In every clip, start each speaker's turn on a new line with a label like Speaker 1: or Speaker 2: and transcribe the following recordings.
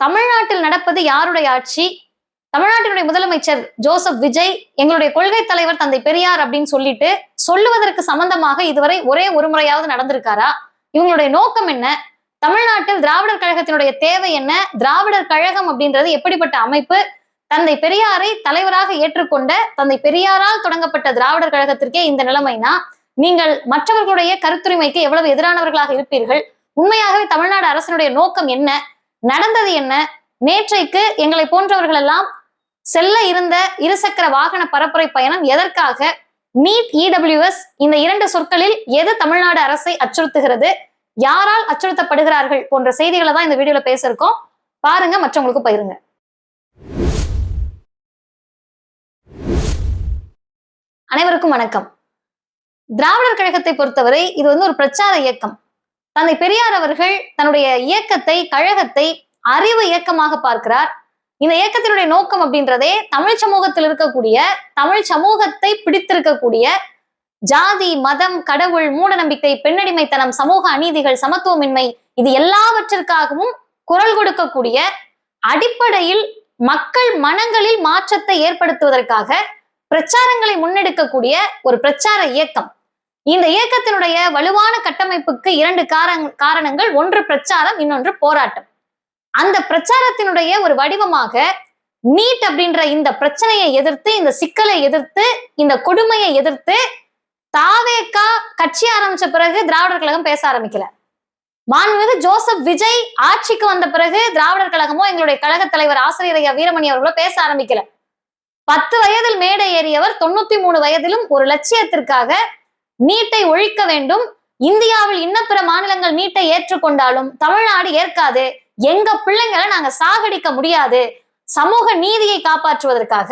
Speaker 1: தமிழ்நாட்டில் நடப்பது யாருடைய ஆட்சி? தமிழ்நாட்டினுடைய முதலமைச்சர் ஜோசப் விஜய் எங்களுடைய கொள்கை தலைவர் தந்தை பெரியார் அப்படின்னு சொல்லிட்டு சொல்லுவதற்கு சம்பந்தமாக இதுவரை ஒரே ஒரு முறையாவது நடந்திருக்காரா? இவங்களுடைய நோக்கம் என்ன? தமிழ்நாட்டில் திராவிடர் கழகத்தினுடைய தேவை என்ன? திராவிடர் கழகம் அப்படின்றது எப்படிப்பட்ட அமைப்பு? தந்தை பெரியாரை தலைவராக ஏற்றுக்கொண்ட தந்தை பெரியாரால் தொடங்கப்பட்ட திராவிடர் கழகத்திற்கே இந்த நிலைமைனா நீங்கள் மற்றவர்களுடைய கருத்துரிமைக்கு எவ்வளவு எதிரானவர்களாக இருப்பீர்கள்? உண்மையாகவே தமிழ்நாடு அரசனுடைய நோக்கம் என்ன? நடந்தது என்ன? நேற்றைக்கு எங்களை போன்றவர்கள் எல்லாம் செல்ல இருந்த இருசக்கர வாகன பரப்புரை பயணம் எதற்காக? நீட், இடபிள்யூஎஸ் இந்த இரண்டு சொற்களில் எது தமிழ்நாடு அரசை அச்சுறுத்துகிறது? யாரால் அச்சுறுத்தப்படுகிறார்கள் போன்ற செய்திகளை தான் இந்த வீடியோல பேச இருக்கோம். பாருங்க, மற்றவங்களுக்கு பகிருங்க. அனைவருக்கும் வணக்கம். திராவிடர் கழகத்தை பொறுத்தவரை இது ஒரு பிரச்சார இயக்கம். தந்தை பெரியார் அவர்கள் தன்னுடைய இயக்கத்தை, கழகத்தை அறிவு இயக்கமாக பார்க்கிறார். இந்த இயக்கத்தினுடைய நோக்கம் அப்படின்றதே தமிழ் சமூகத்தில் இருக்கக்கூடிய, தமிழ் சமூகத்தை பிடித்திருக்கக்கூடிய ஜாதி, மதம், கடவுள், மூட நம்பிக்கை, பெண்ணடிமைத்தனம், சமூக அநீதிகள், சமத்துவமின்மை இது எல்லாவற்றிற்காகவும் குரல் கொடுக்கக்கூடிய, அடிப்படையில் மக்கள் மனங்களில் மாற்றத்தை ஏற்படுத்துவதற்காக பிரச்சாரங்களை முன்னெடுக்கக்கூடிய ஒரு பிரச்சார இயக்கம். இந்த இயக்கத்தினுடைய வலுவான கட்டமைப்புக்கு இரண்டு காரணங்கள். ஒன்று பிரச்சாரம், இன்னொன்று போராட்டம். அந்த பிரச்சாரத்தினுடைய ஒரு வடிவமாக நீட் அப்படின்ற இந்த பிரச்சனையை எதிர்த்து, இந்த சிக்கலை எதிர்த்து, இந்த கொடுமையை எதிர்த்து தாவேகா கட்சி ஆரம்பிச்ச பிறகு திராவிடர் கழகம் பேச ஆரம்பிக்கல. மாண்புமிகு ஜோசப் விஜய் ஆட்சிக்கு வந்த பிறகு திராவிடர் கழகமோ எங்களுடைய கழக தலைவர் ஆசிரியர் ஐயா வீரமணி அவர்களோ பேச ஆரம்பிக்கல. 10 வயதில் மேடை ஏறியவர் 93 வயதிலும் ஒரு லட்சியத்திற்காக நீட்டை ஒழிக்க வேண்டும், இந்தியாவில் இன்னும் பிற மாநிலங்கள் நீட்டை ஏற்றுக்கொண்டாலும் தமிழ்நாடு ஏற்காது, எங்க பிள்ளைங்களை நாங்க சாகடிக்க முடியாது, சமூக நீதியை காப்பாற்றுவதற்காக,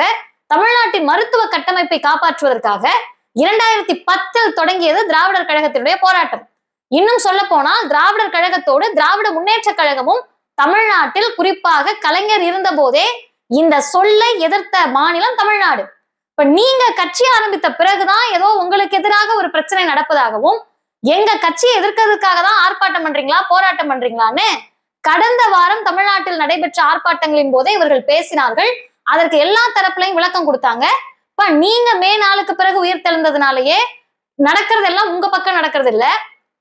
Speaker 1: தமிழ்நாட்டின் மருத்துவ கட்டமைப்பை காப்பாற்றுவதற்காக 2010 தொடங்கியது திராவிடர் கழகத்தினுடைய போராட்டம். இன்னும் சொல்ல போனால் திராவிடர் கழகத்தோடு திராவிட முன்னேற்ற கழகமும் தமிழ்நாட்டில், குறிப்பாக கலைஞர் இருந்த போதே இந்த சொல்லை எதிர்த்த மாநிலம் தமிழ்நாடு. இப்ப நீங்க கட்சி ஆரம்பித்த பிறகுதான் ஏதோ உங்களுக்கு எதிராக ஒரு பிரச்சனை நடப்பதாகவும், எங்க கட்சியை எதிர்க்கிறதுக்காக தான் ஆர்ப்பாட்டம் பண்றீங்களா, போராட்டம் பண்றீங்களான்னு கடந்த வாரம் தமிழ்நாட்டில் நடைபெற்ற ஆர்ப்பாட்டங்களின் போதே இவர்கள் பேசினார்கள். அதற்கு எல்லா தரப்புலையும் விளக்கம் கொடுத்தாங்க. இப்ப நீங்க மே 4க்கு பிறகு உயிர் தெழுந்ததுனாலேயே நடக்கிறது எல்லாம் உங்க பக்கம் நடக்கிறது இல்ல.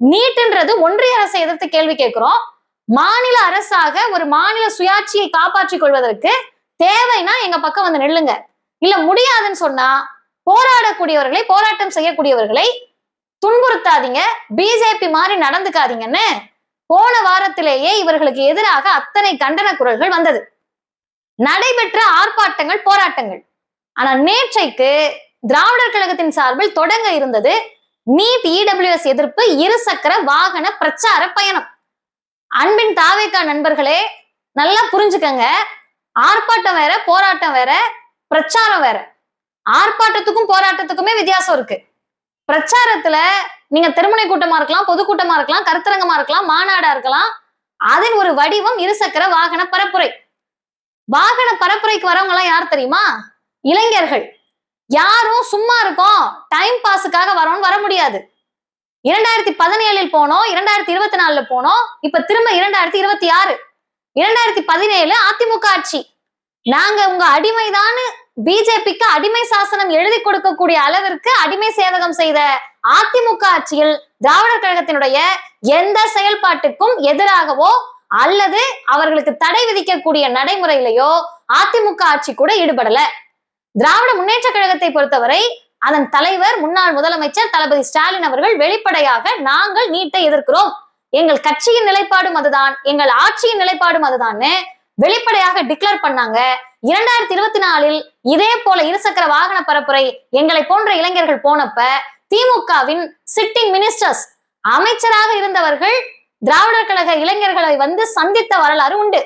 Speaker 1: நீட்ன்றது ஒன்றிய அரசை எதிர்த்து கேள்வி கேட்கிறோம். மாநில அரசாக ஒரு மாநில சுயாட்சியை காப்பாற்றிக் கொள்வதற்கு தேவைன்னா எங்க பக்கம் வந்து நெல்லுங்க. இல்ல முடியாதுன்னு சொன்னா போராடக்கூடியவர்களை, போராட்டம் செய்யக்கூடியவர்களை துன்புறுத்தாதீங்க, பிஜேபி மாதிரி நடந்துக்காதீங்கன்னு போன வாரத்திலேயே இவர்களுக்கு எதிராக அத்தனை கண்டன குரல்கள் வந்தது. நடைபெற்ற ஆர்ப்பாட்டங்கள், போராட்டங்கள். ஆனா நேற்றைக்கு திராவிடர் கழகத்தின் சார்பில் தொடங்க இருந்தது நீட், இடபிள்யூஎஸ் எதிர்ப்பு இருசக்கர வாகன பிரச்சார பயணம். அன்பின் தாவேகா நண்பர்களே, நல்லா புரிஞ்சுக்கங்க. ஆர்ப்பாட்டம் வேற, போராட்டம் வேற, பிரச்சாரம் வேற. ஆர்ப்பாட்டத்துக்கும் போராட்டத்துக்குமே வித்தியாசம் இருக்கு. பிரச்சாரத்துல நீங்க திருமுனை கூட்டமா இருக்கலாம், பொதுக்கூட்டமா இருக்கலாம், கருத்தரங்கமா இருக்கலாம், மாநாடா இருக்கலாம். அதன் ஒரு வடிவம் இருசக்கர வாகன பரப்புரை. வாகன பரப்புரைக்கு வரவங்க எல்லாம் யார் தெரியுமா? இளைஞர்கள். யாரும் சும்மா இருக்கோம், டைம் பாஸுக்காக வரோம்னு வர முடியாது. 2017 போனோம், 2024 போனோம், இப்ப திரும்ப 2026, 2017 அதிமுக ஆட்சி. நாங்க உங்க அடிமைதான் பிஜேபிக்கு அடிமை சாசனம் எழுதி கொடுக்கக்கூடிய அளவிற்கு அடிமை சேவகம் செய்த அதிமுக ஆட்சியில் திராவிடர் கழகத்தினுடைய எந்த செயல்பாட்டுக்கும் எதிராகவோ அல்லது அவர்களுக்கு தடை விதிக்கக்கூடிய நடைமுறையிலையோ அதிமுக ஆட்சி கூட ஈடுபடல. திராவிட முன்னேற்ற கழகத்தை பொறுத்தவரை அதன் தலைவர், முன்னாள் முதலமைச்சர் தளபதி ஸ்டாலின் அவர்கள் வெளிப்படையாக நாங்கள் நீட்டை எதிர்க்கிறோம், எங்கள் கட்சியின் நிலைப்பாடும் அதுதான், எங்கள் ஆட்சியின் நிலைப்பாடும் அதுதான்னு வெளிப்படையாக டிக்ளேர் பண்ணாங்க. 2024 இதே போல இருசக்கர வாகன பரப்புரை எங்களை போன்ற இளைஞர்கள் போனப்ப திமுகவின் சிட்டிங் மினிஸ்டர்ஸ், அமைச்சராக இருந்தவர்கள் திராவிடர் கழக இளைஞர்களை வந்து சந்தித்த வரலாறு உண்டு.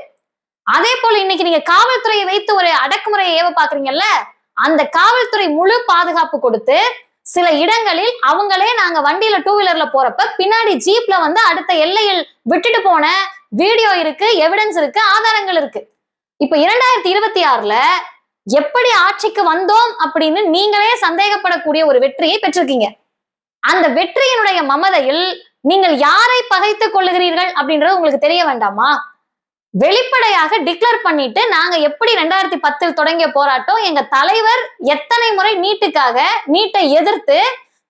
Speaker 1: அதே போல இன்னைக்கு நீங்க காவல்துறையை வைத்து ஒரு அடக்குமுறையை ஏவ பாக்குறீங்கல்ல, அந்த காவல்துறை முழு பாதுகாப்பு கொடுத்து சில இடங்களில் அவங்களே நாங்க வண்டியில 2 வீலர்ல போறப்ப பின்னாடி ஜீப்ல வந்து அடுத்த எல்லையில் விட்டுட்டு போன வீடியோ இருக்கு, எவிடன்ஸ் இருக்கு, ஆதாரங்கள் இருக்கு. இப்ப 2026ல எப்படி ஆட்சிக்கு வந்தோம் அப்படின்னு நீங்களே சந்தேகப்படக்கூடிய ஒரு வெற்றியை பெற்றிருக்கீங்க. அந்த வெற்றியினுடைய மமதையில் நீங்கள் யாரை பகைத்துக் கொள்ளுகிறீர்கள் அப்படின்றது உங்களுக்கு தெரிய வேண்டாமா? வெளிப்படையாக டிக்ளேர் பண்ணிட்டு, நாங்க எப்படி 2010 தொடங்கிய போராட்டம், எங்க தலைவர் எத்தனை முறை நீட்டை எதிர்த்து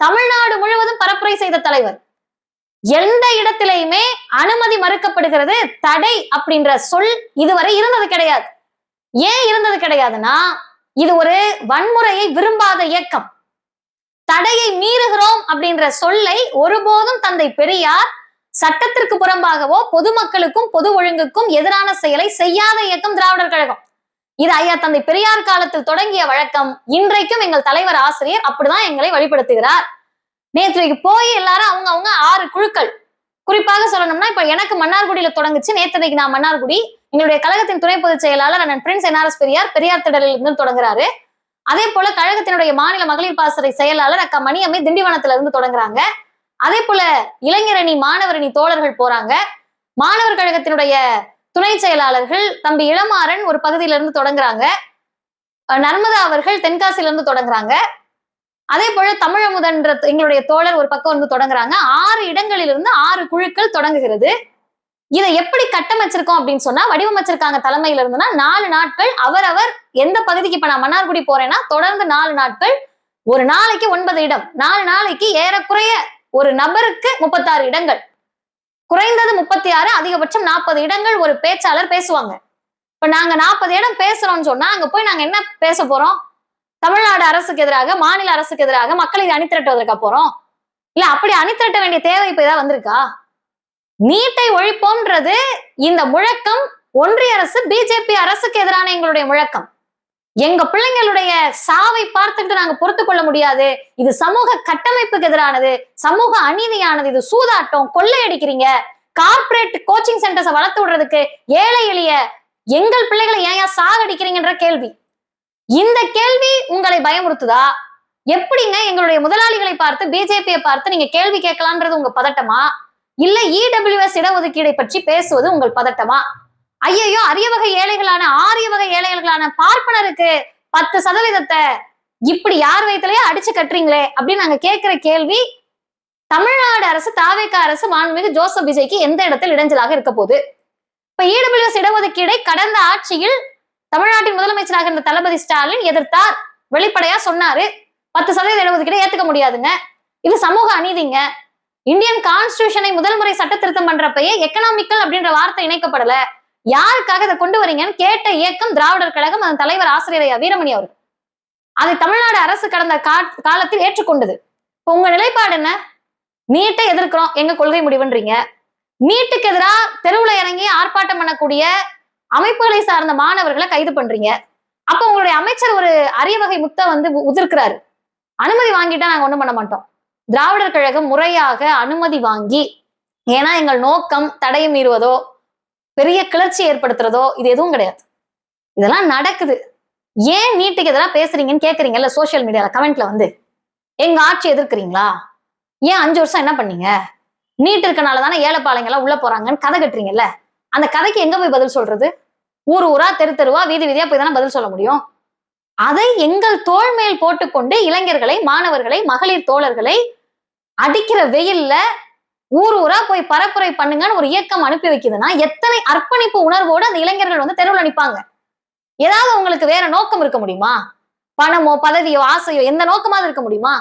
Speaker 1: தமிழ்நாடு முழுவதும் பரப்புரை செய்த தலைவர். எந்த இடத்திலையுமே அனுமதி மறுக்கப்படுகிறது, தடை அப்படின்ற சொல் இதுவரை இருந்தது கிடையாது. ஏன் இருந்தது கிடையாதுன்னா, இது ஒரு வன்முறையை விரும்பாத இயக்கம். தடையை மீறுகிறோம் அப்படின்ற சொல்லை ஒருபோதும் தந்தை பெரியார் சட்டத்திற்கு புறம்பாகவோ பொதுமக்களுக்கும் பொது ஒழுங்குக்கும் எதிரான செயலை செய்யாத இயக்கம் திராவிடர் கழகம். இது ஐயா தந்தை பெரியார் காலத்தில் தொடங்கிய வழக்கம். இன்றைக்கும் எங்கள் தலைவர் ஆசிரியர் அப்படிதான் எங்களை வழிபடுத்துகிறார். நேற்றைக்கு போய் எல்லாரும் அவங்க 6 குழுக்கள், குறிப்பாக சொல்லணும்னா இப்ப எனக்கு மன்னார்குடியில தொடங்குச்சு. நேற்றைக்கு நான் மன்னார்குடி, எங்களுடைய கழகத்தின் துணை பொதுச் செயலாளர் அண்ணன் பிரின்ஸ் என்ஆர்எஸ் பெரியார் திடலில் இருந்து தொடங்குறாரு. அதே போல கழகத்தினுடைய மாநில மகளிர் பாசறை செயலாளர் அக்கா மணியம்மை திண்டிவனத்துல இருந்து தொடங்குறாங்க. அதே போல இளைஞரணி மாணவரணி தோழர்கள் போறாங்க. மாணவர் கழகத்தினுடைய துணை செயலாளர்கள் தம்பி இளமாறன் ஒரு பகுதியில இருந்து தொடங்குறாங்க. நர்மதா அவர்கள் தென்காசியில இருந்து தொடங்குறாங்க. அதே போல தமிழமுதன்ற எங்களுடைய தோழர் ஒரு பக்கம் இருந்து தொடங்குறாங்க. 6 இடங்களிலிருந்து 6 குழுக்கள் தொடங்குகிறது. இதை எப்படி கட்டமைச்சிருக்கோம் அப்படின்னு சொன்னா, வடிவமைச்சிருக்காங்க தலைமையில இருந்துன்னா 4 நாட்கள் அவரவர் எந்த பகுதிக்கு. இப்ப நான் மன்னார்குடி போறேன்னா தொடர்ந்து 4 நாட்கள், ஒரு நாளைக்கு 9 இடம், 4 நாளைக்கு ஏறக்குறைய ஒரு நபருக்கு 36 இடங்கள், குறைந்தது 36, அதிகபட்சம் 40 இடங்கள் ஒரு பேச்சாளர் பேசுவாங்க. இப்ப நாங்க 40 இடம் பேசுறோம்னு சொன்னா அங்க போய் நாங்க என்ன பேச போறோம்? தமிழ்நாடு அரசுக்கு எதிராக, மாநில அரசுக்கு எதிராக மக்களை அணிதிரட்டுவதற்கா போறோம்? இல்ல அப்படி அணிதிரட்ட வேண்டிய தேவை இப்ப ஏதாவது வந்திருக்கா? நீட்டை ஒழிப்போம்ன்றது இந்த முழக்கம் ஒன்றிய அரசு பிஜேபி அரசுக்கு எதிரான எங்களுடைய முழக்கம். எங்க பிள்ளைங்களுடைய சாவை பார்த்துக்கிட்டு நாங்க பொறுத்து கொள்ள முடியாது. இது சமூக கட்டமைப்புக்கு எதிரானது, சமூக அநீதியானது, இது சூதாட்டம், கொள்ளையடிக்கிறீங்க. கார்பரேட் கோச்சிங் சென்டர்ஸை வளர்த்து விடுறதுக்கு ஏழை எளிய எங்கள் பிள்ளைகளை ஏன் சாகடிக்கிறீங்கன்ற கேள்வி. இந்த கேள்வி உங்களை பயமுறுத்துதா? எப்படிங்க எங்களுடைய முதலாளிகளை பார்த்து, பிஜேபியை பார்த்து நீங்க கேள்வி கேட்கலான்றது உங்க பதட்டமா? இல்ல இடபிள்யூஎஸ் இடஒதுக்கீடை பற்றி பேசுவது உங்கள் பதட்டமா? ஐயோ, அரிய வகை ஏழைகளான, ஆரிய வகை ஏழைகளான பார்ப்பனருக்கு 10% இப்படி யார் வயிற்றுலயே அடிச்சு கட்டுறீங்களே அப்படின்னு நாங்க கேட்கிற கேள்வி தமிழ்நாடு அரசு, தாவேக அரசு, மாண்புமிகு ஜோசப் விஜய்க்கு எந்த இடத்தில் இடைஞ்சலாக இருக்க போகுது? இப்ப இடபிள்யூஎஸ் இடஒதுக்கீடை கடந்த ஆட்சியில் தமிழ்நாட்டின் முதலமைச்சராக இருந்த தளபதி ஸ்டாலின் எதிர்த்தார், வெளிப்படையா சொன்னாரு. 10% இடஒதுக்கீடை ஏத்துக்க முடியாதுங்க, இது சமூக அநீதிங்க. இந்தியன் கான்ஸ்டிடியூஷனை முதல் முறை சட்ட திருத்தம் பண்றப்பயே எக்கனாமிக்கல் அப்படின்ற வார்த்தை இணைக்கப்படல, யாருக்காக இதை கொண்டு வரீங்கன்னு கேட்ட இயக்கம் திராவிடர் கழகம், அதன் தலைவர் ஆசிரியர் வீரமணி அவர்கள். அதை தமிழ்நாடு அரசு கடந்த காலத்தில் ஏற்றுக்கொண்டது. இப்ப உங்க நிலைப்பாடு என்ன? நீட்டை எதிர்க்கிறோம், எங்க கொள்கை முடிவுன்றீங்க. நீட்டுக்கு எதிராக தெருவுல இறங்கி ஆர்ப்பாட்டம் பண்ணக்கூடிய அமைப்புகளை சார்ந்த மாணவர்களை கைது பண்றீங்க. அப்ப உங்களுடைய அமைச்சர் ஒரு அரிய வகை முத்தை உதிர்க்கிறாரு, அனுமதி வாங்கிட்டா நாங்க ஒண்ணும் பண்ண மாட்டோம். திராவிடர் கழகம் முறையாக அனுமதி வாங்கி, ஏன்னா எங்கள் நோக்கம் தடையை மீறுவதோ பெரிய கிளர்ச்சி ஏற்படுத்துறதோ இது எதுவும் கிடையாது. இதெல்லாம் நடக்குது. ஏன் நீட்டுக்கு எதிராக பேசுறீங்கன்னு கேட்கறீங்கல்ல சோசியல் மீடியால கமெண்ட்ல எங்க ஆட்சி எதிர்க்கிறீங்களா? ஏன் 5 வருஷம் என்ன பண்ணீங்க? நீட் இருக்கனாலதானே ஏழைப்பாளைங்க எல்லாம் உள்ள போறாங்கன்னு கதை கட்டுறீங்கல்ல, அந்த கதைக்கு எங்க போய் பதில் சொல்றது? ஊரா தெருவா வீதி வீதியா போய் தானே பதில் சொல்ல முடியும். அதை எங்கள் தோள் மேல் போட்டுக்கொண்டு இளைஞர்களை, மாணவர்களை, மகளிர் தோழர்களை அடிக்கிற வெயில்ல ஊரா போய் பரப்புரை பண்ணுங்கன்னு ஒரு இயக்கம் அனுப்பி வைக்குதுன்னா எத்தனை அர்ப்பணிப்பு உணர்வோடு அந்த இளைஞர்கள் தெருவில் நிற்பாங்க. ஏதாவது உங்களுக்கு வேற நோக்கம் இருக்க முடியுமா? பணமோ பதவியோ ஆசையோ எந்த நோக்கமாவது இருக்க முடியுமா?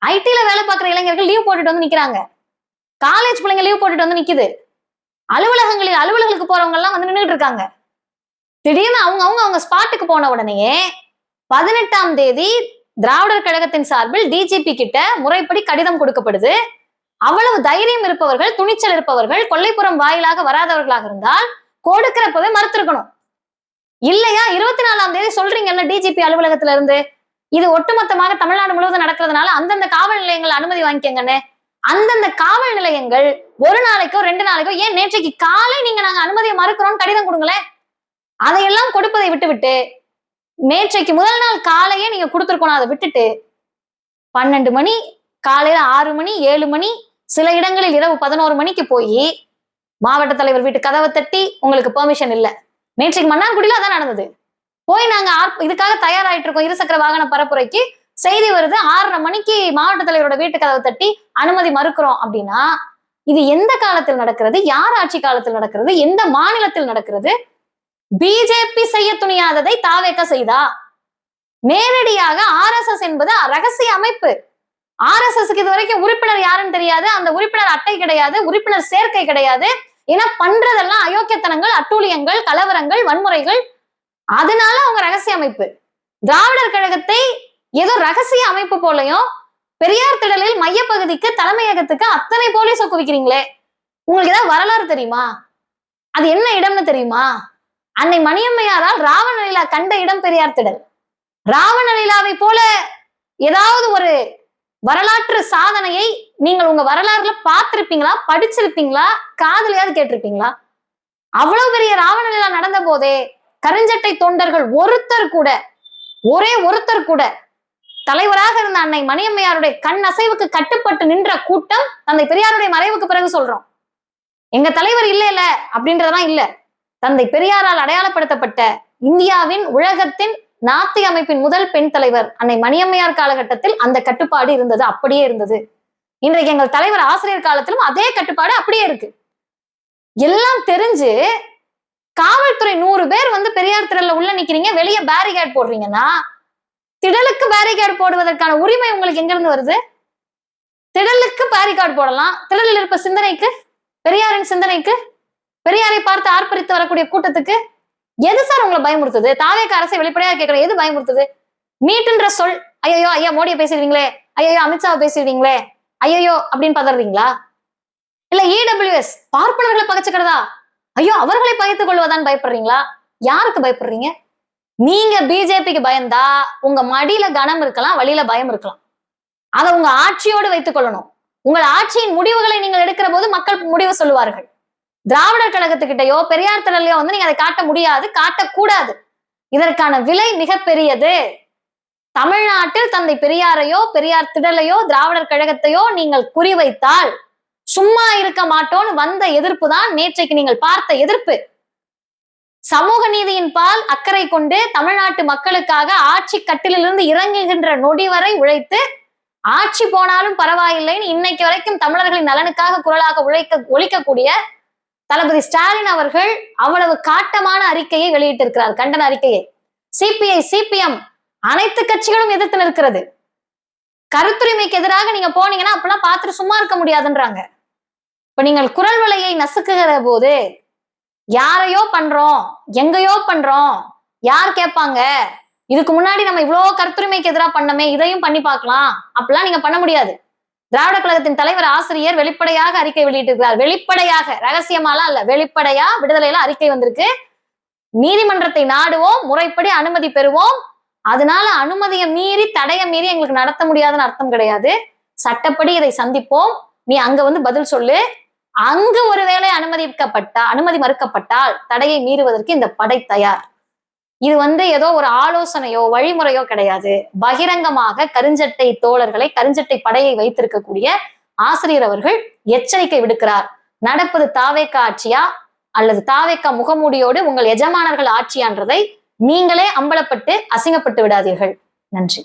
Speaker 1: ஐடில வேலை பார்க்குற இளைஞர்கள் லீவ் போட்டுட்டு நிக்கிறாங்க, காலேஜ் பிள்ளைங்க லீவ் போட்டுட்டு நிக்குது, அலுவலகங்களுக்கு போறவங்க எல்லாம் நின்றுட்டு இருக்காங்க. திடீர்னு அவங்க ஸ்பாட்டுக்கு போன உடனேயே 18ஆம் தேதி திராவிடர் கழகத்தின் சார்பில் டிஜிபி கிட்ட முறைப்படி கடிதம் கொடுக்கப்படுது. அவ்வளவு தைரியம் இருப்பவர்கள், துணிச்சல் இருப்பவர்கள், கொல்லைப்புறம் வாயிலாக வராதவர்களாக இருந்தால் கொடுக்கிறப்பவே மறுத்திருக்கணும். இல்லையா 24ஆம் தேதி சொல்றீங்கல்ல டிஜிபி அலுவலகத்துல இருந்து, இது ஒட்டுமொத்தமாக தமிழ்நாடு முழுவதும் நடக்கிறதுனால அந்தந்த காவல் நிலையங்கள் அனுமதி வாங்கிக்கங்கன்னு. அந்தந்த காவல் நிலையங்கள் ஒரு நாளைக்கோ 2 நாளைக்கோ, ஏன் நேற்றைக்கு காலை நாங்க அனுமதியை மறுக்கிறோம்னு கடிதம் கொடுங்களேன். அதையெல்லாம் கொடுப்பதை விட்டு நேற்றைக்கு முதல் நாள் காலையே நீங்க கொடுத்துருக்கணும். அதை விட்டுட்டு 12 மணி, காலையில 6 மணி, 7 மணி, சில இடங்களில் இரவு 11 மணிக்கு போய் மாவட்ட தலைவர் வீட்டு கதவை தட்டி உங்களுக்கு பெர்மிஷன் இல்ல. நேற்றைக்கு மன்னார்குடியில அதான் நடந்தது. போய் நாங்க இதுக்காக தயாராயிட்டு இருக்கோம், இருசக்கர வாகன பரப்புரைக்கு செய்தி வருது, 6:30 மணிக்கு மாவட்ட தலைவரோட வீட்டு கதவை தட்டி அனுமதி மறுக்கிறோம் அப்படின்னா இது எந்த காலத்தில் நடக்கிறது? யார் ஆட்சி காலத்தில் நடக்கிறது? எந்த மாநிலத்தில் நடக்கிறது? பிஜேபி செய்ய துணியாததை தாவேக செய்தா? நேரடியாக RSS என்பது ரகசிய அமைப்பு. RSSக்கு இது வரைக்கும் உறுப்பினர் யாருன்னு தெரியாது, அந்த உறுப்பினர் அட்டை கிடையாது, உறுப்பினர் சேர்க்கை கிடையாது. ஏன்னா பண்றதெல்லாம் அயோக்கியத்தனங்கள், அட்டூழியங்கள், கலவரங்கள், வன்முறைகள். அதனால அவங்க ரகசிய அமைப்பு. திராவிடர் கழகத்தை ஏதோ ரகசிய அமைப்பு போலையும் பெரியார் திடலில் மையப்பகுதிக்கு தலைமையகத்துக்கு அத்தனை போலீஸ குவிக்கிறீங்களே, உங்களுக்கு ஏதாவது வரலாறு தெரியுமா? அது என்ன இடம்னு தெரியுமா? அன்னை மணியம்மையாரால் ராவணலீலா கண்ட இடம் பெரியார் திடல். ராவணலீலாவை போல ஏதாவது ஒரு வரலாற்று சாதனையை நீங்கள் உங்க வரலாறுல பார்த்திருப்பீங்களா, படிச்சிருப்பீங்களா, காதுலயாவது கேட்டிருப்பீங்களா? அவ்வளவு பெரிய ராவணலீலா நடந்த போதே கருஞ்சட்டை தொண்டர்கள் ஒரே ஒருத்தர் கூட தலைவராக இருந்த அன்னை மணியம்மையாருடைய கண் அசைவுக்கு கட்டுப்பட்டு நின்ற கூட்டம் தந்தை பெரியாருடைய மறைவுக்கு பிறகு சொல்றோம். எங்க தலைவர் இல்ல அப்படின்றதெல்லாம் இல்ல. தந்தை பெரியாரால் அடையாளப்படுத்தப்பட்ட இந்தியாவின் உலகத்தின் நாத்தி அமைப்பின் முதல் பெண் தலைவர் அன்னை மணியம்மையார் காலகட்டத்தில் அந்த கட்டுப்பாடு இருந்தது, அப்படியே இருந்தது. இன்றைக்கு எங்கள் தலைவர் ஆசிரியர் காலத்திலும் அதே கட்டுப்பாடு அப்படியே இருக்கு. எல்லாம் தெரிஞ்சு காவல்துறை 100 பேர் பெரியார் திடல்ல உள்ள நிக்கிறீங்க, வெளியே பேரிகேட் போடுறீங்கன்னா, திடலுக்கு பேரிகேட் போடுவதற்கான உரிமை உங்களுக்கு எங்க இருந்து வருது? திடலுக்கு பேரிகார்டு போடலாம். திடலில் இருப்ப சிந்தனைக்கு, பெரியாரின் சிந்தனைக்கு, பெரியாரை பார்த்து ஆர்ப்பரித்து வரக்கூடிய கூட்டத்துக்கு எது சார் உங்களை பயமுறுத்துது? தாவேக அரசை வெளிப்படையா கேட்கிற எது பயமுறுத்துது? நீட்டுன்ற சொல், ஐயோ ஐயா மோடியை பேசிடுவீங்களே, ஐயோ அமித்ஷாவை பேசிடுவீங்களே, ஐயோ அப்படின்னு பதறீங்களா? இல்ல EWS பார்ப்பனர்களை பகைச்சுக்கிறதா? ஐயோ அவர்களை பகைத்துக் கொள்வதான் பயப்படுறீங்களா? யாருக்கு பயப்படுறீங்க? நீங்க பிஜேபிக்கு பயந்தா உங்க மடியில கனம் இருக்கலாம், வழியில பயம் இருக்கலாம். அதை உங்க ஆட்சியோடு வைத்துக் கொள்ளணும். உங்கள் ஆட்சியின் முடிவுகளை நீங்கள் எடுக்கிற போது மக்கள் முடிவு சொல்லுவார்கள். திராவிடர் கழகத்துக்கிட்டையோ பெரியார் திடலையோ நீங்க அதை காட்ட முடியாது, காட்டக்கூடாது. இதற்கான விலை மிகப்பெரியது. தமிழ்நாட்டில் தந்தை பெரியாரையோ பெரியார் திடலையோ திராவிடர் கழகத்தையோ நீங்கள் குறிவைத்தால் சும்மா இருக்க மாட்டோன்னு வந்த எதிர்ப்பு தான் நேற்றைக்கு நீங்கள் பார்த்த எதிர்ப்பு. சமூக நீதியின் பால் அக்கறை கொண்டு தமிழ்நாட்டு மக்களுக்காக ஆட்சி கட்டிலிருந்து இறங்குகின்ற நொடி வரை உழைத்து ஆட்சி போனாலும் பரவாயில்லைன்னு இன்னைக்கு வரைக்கும் தமிழர்களின் நலனுக்காக குரலாக ஒழிக்கக்கூடிய தளபதி ஸ்டாலின் அவர்கள் அவ்வளவு காட்டமான அறிக்கையை வெளியிட்டிருக்கிறார், கண்டன அறிக்கையை. CPI CPM அனைத்து கட்சிகளும் எதிர்த்து நிற்கிறது. கருத்துரிமைக்கு எதிராக நீங்க போனீங்கன்னா அப்பெல்லாம் பார்த்துட்டு சும்மா இருக்க முடியாதுன்றாங்க. இப்ப நீங்கள் குரல் வலையை நசுக்குகிற போது யாரையோ பண்றோம், எங்கயோ பண்றோம், யார் கேட்பாங்க, இதுக்கு முன்னாடி நம்ம இவ்வளவு கருத்துரிமைக்கு எதிராக பண்ணமே, இதையும் பண்ணி பார்க்கலாம், அப்படிலாம் நீங்க பண்ண முடியாது. திராவிட கழகத்தின் தலைவர் ஆசிரியர் வெளிப்படையாக அறிக்கை வெளியிட்டிருக்கிறார். வெளிப்படையாக, ரகசியமாலாம் இல்ல, வெளிப்படையா விடுதலையில அறிக்கை வந்திருக்கு. நீதிமன்றத்தை நாடுவோம், முறைப்படி அனுமதி பெறுவோம். அதனால அனுமதியை மீறி தடையை மீறி எங்களுக்கு நடத்த முடியாதுன்னு அர்த்தம் கிடையாது. சட்டப்படி இதை சந்திப்போம், நீ அங்க பதில் சொல்லு. அங்கு ஒருவேளை அனுமதி மறுக்கப்பட்டால் தடையை மீறுவதற்கு இந்த படை தயார். இது ஏதோ ஒரு ஆலோசனையோ வழிமுறையோ கிடையாது. பகிரங்கமாக கருஞ்சட்டை தோழர்களை, கருஞ்சட்டை படையை வைத்திருக்கக்கூடிய ஆசிரியர் அவர்கள் எச்சரிக்கை விடுக்கிறார். நடப்பது தாவேக ஆட்சியா அல்லது தாவேக முகமூடியோடு உங்கள் எஜமானர்கள் ஆட்சியான்றதை நீங்களே அம்பலப்பட்டு அசிங்கப்பட்டு விடாதீர்கள். நன்றி.